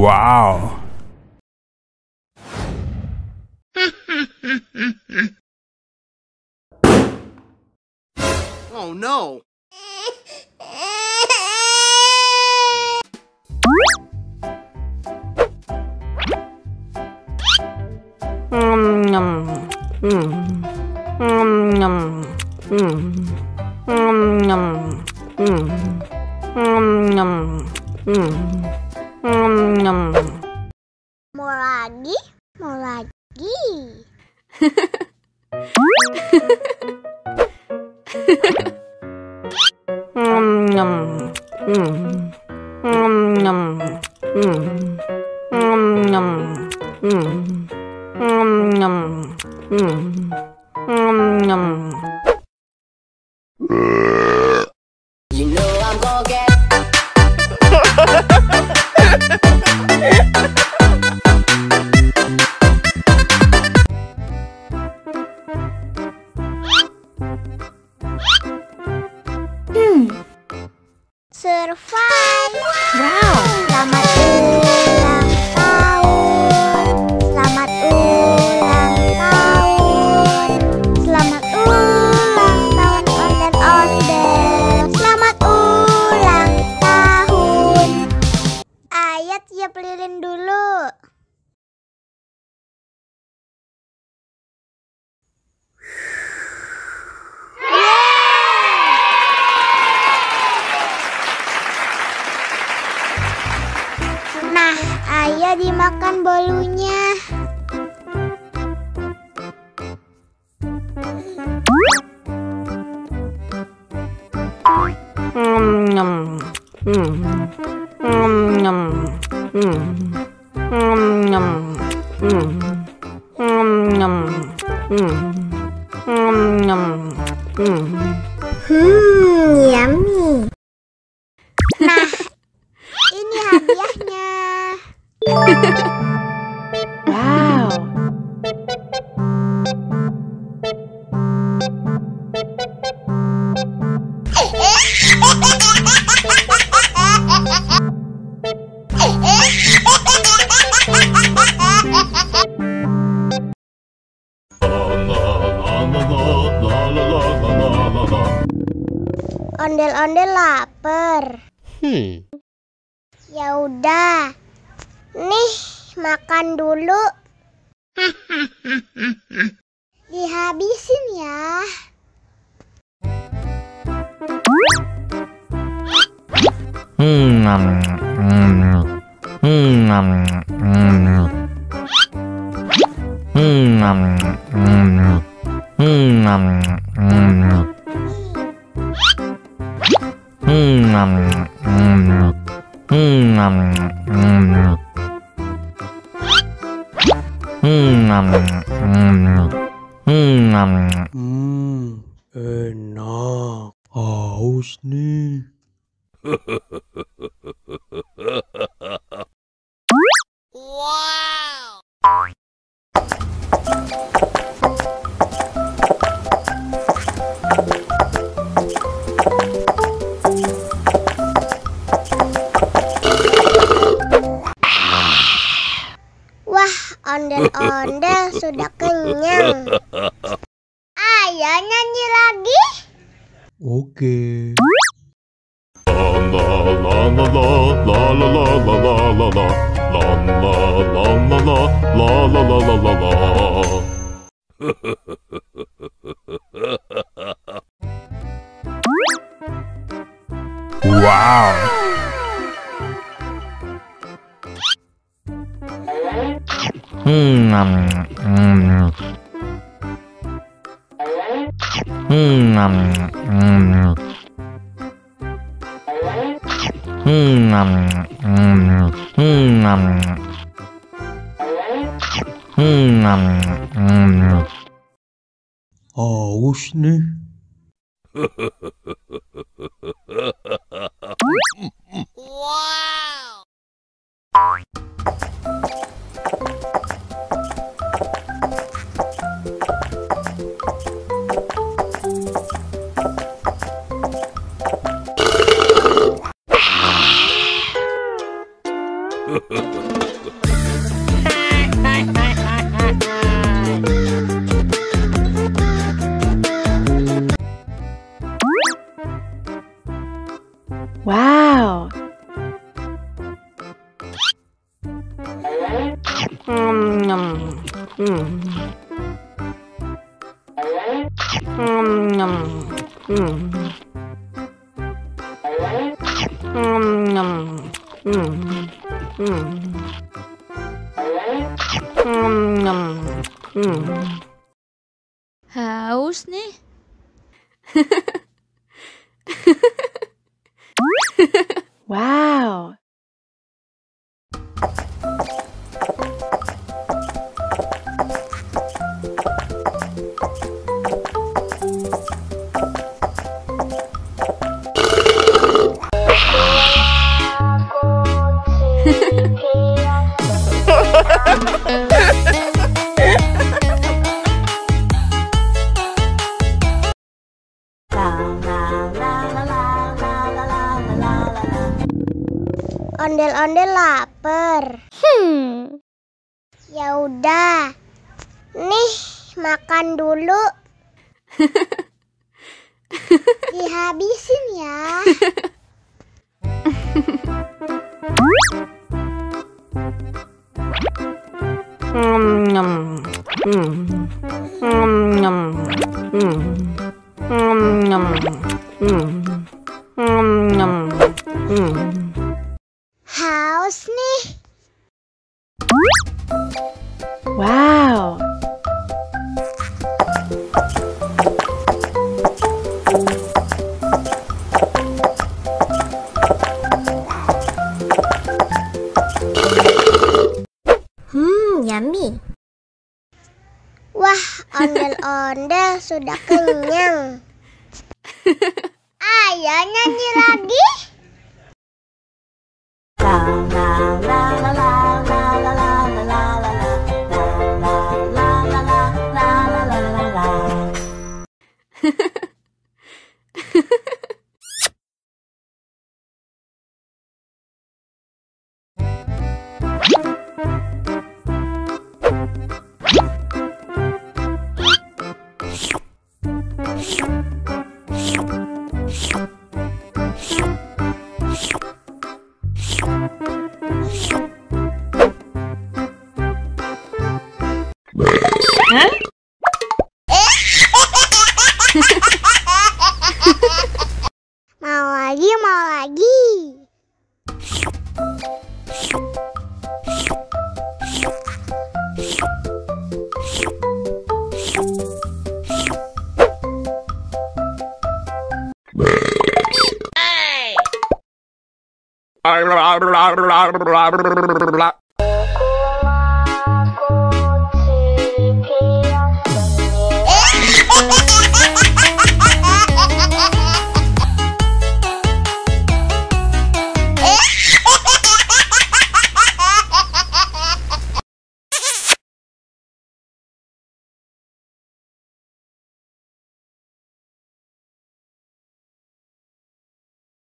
Wow. Oh no. Mau lagi? Mau lagi? You know I'm gonna get. Survive! Wow! Selamat ulang tahun! Selamat ulang tahun! Selamat ulang tahun ondel-ondel! Selamat ulang tahun! Ayat tiup lilin dulu. Nah, ayo dimakan bolunya. Yummy. Nah, ini hadiahnya. Wow. Ondel-ondel lapar. Ya udah. Nih, makan dulu. Dihabisin ya. Enak. Haus nih. Wow. Wah, ondel-ondel sudah kenyang. Ayo nyanyi lagi. Oke. Wow. Haus nih. Wow. Wow. Haus nih. Wow. Ondel-ondel lapar. Ya udah. Nih, makan dulu. Dihabisin ya. Haus nih. Wow. Yummy. Wah, ondel-ondel sudah kenyang. Ayo nyanyi lagi. Mau lagi, mau lagi.